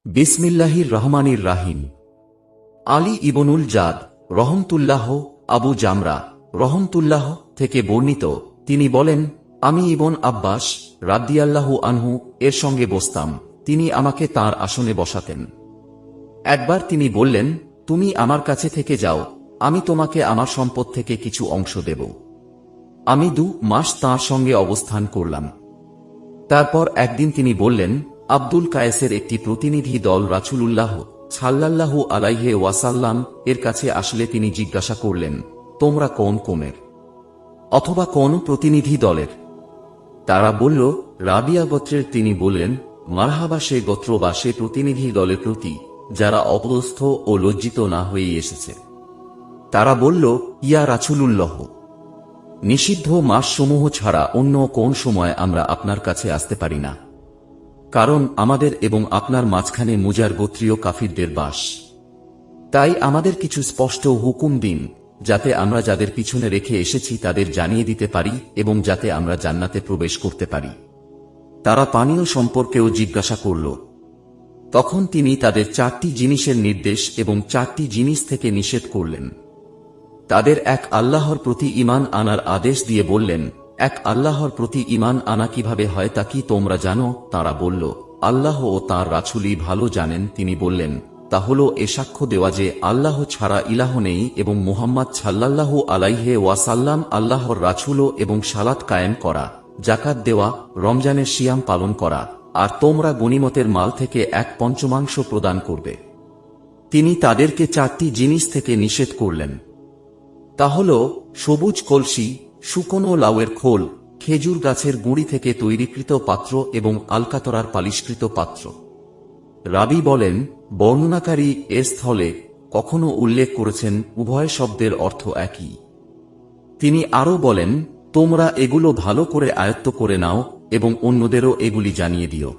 বিসমিল্লাহির রহমানির রাহিম। আলী ইবনুল জাদ রহমতুল্লাহ আবু জামরা রহমতুল্লাহ থেকে বর্ণিত, তিনি বলেন, আমি ইবন আব্বাস রাদিয়াল্লাহু আনহু এর সঙ্গে বসতাম, তিনি আমাকে তার আসনে বসাতেন। একবার তিনি বললেন, তুমি আমার কাছে থেকে যাও, আমি তোমাকে আমার সম্পদ থেকে কিছু অংশ দেব। আমি 2 মাস তাঁর সঙ্গে অবস্থান করলাম। তারপর একদিন তিনি বললেন, আব্দুল কায়েসের একটি প্রতিনিধি দল রাসূলুল্লাহ সাল্লাল্লাহু আলাইহি ওয়াসাল্লাম এর কাছে আসলে তিনি জিজ্ঞাসা করলেন, তোমরা কোন কওমের অথবা কোন প্রতিনিধি দলের? তারা বলল, রাবিয়া গোত্রের। তিনি বললেন, মারহাবা সে গোত্র বা সে প্রতিনিধি দলের প্রতি যারা অপদস্থ ও লজ্জিত না হয়েই এসেছে। তারা বলল, ইয়া রাসূলুল্লাহ, নিষিদ্ধ মাসসমূহ ছাড়া অন্য কোন সময় আমরা আপনার কাছে আসতে পারি না, কারণ আমাদের এবং আপনার মাঝখানে মুজার গোত্রীয় কাফিরদের বাস। তাই আমাদের কিছু স্পষ্ট হুকুম দিন, যাতে আমরা যাদের পিছনে রেখে এসেছি তাদের জানিয়ে দিতে পারি এবং যাতে আমরা জান্নাতে প্রবেশ করতে পারি। তারা পানীয় সম্পর্কেও জিজ্ঞাসা করল। তখন তিনি তাদের 4টি জিনিসের নির্দেশ এবং 4টি জিনিস থেকে নিষেধ করলেন। তাদের এক আল্লাহর প্রতি ঈমান আনার আদেশ দিয়ে বললেন, এক আল্লাহর প্রতি ঈমান আনা কিভাবে হয় তা কি তোমরা জানো? তারা বলল, আল্লাহ ও তাঁর রাসূলই ভালো জানেন। তিনি বললেন, তা হলো এ সাক্ষ্য দেওয়া যে আল্লাহ ছাড়া ইলাহ নেই এবং মুহাম্মদ সাল্লাল্লাহু আলাইহি ওয়াসাল্লাম আল্লাহর রাসূল, এবং সালাত কায়েম করা, যাকাত দেওয়া, রমজানের সিয়াম পালন করা, আর তোমরা গনিমতের মাল থেকে 1/5 প্রদান করবে। তিনি তাদেরকে 4টি জিনিস থেকে নিষেধ করলেন। তা হল সবুজ কলসি, শুকনো লাউয়ের খোল, খেজুর গাছের গুঁড়ি থেকে তৈরিকৃত পাত্র এবং আলকাতরার পালিশকৃত পাত্র। রাবি বলেন, বর্ণনাকারী এর স্থলে কখনো উল্লেখ করেছেন উভয় শব্দের অর্থ একই। তিনি আরও বলেন, তোমরা এগুলো ভালো করে আয়ত্ত করে নাও এবং অন্যদেরও এগুলি জানিয়ে দিও।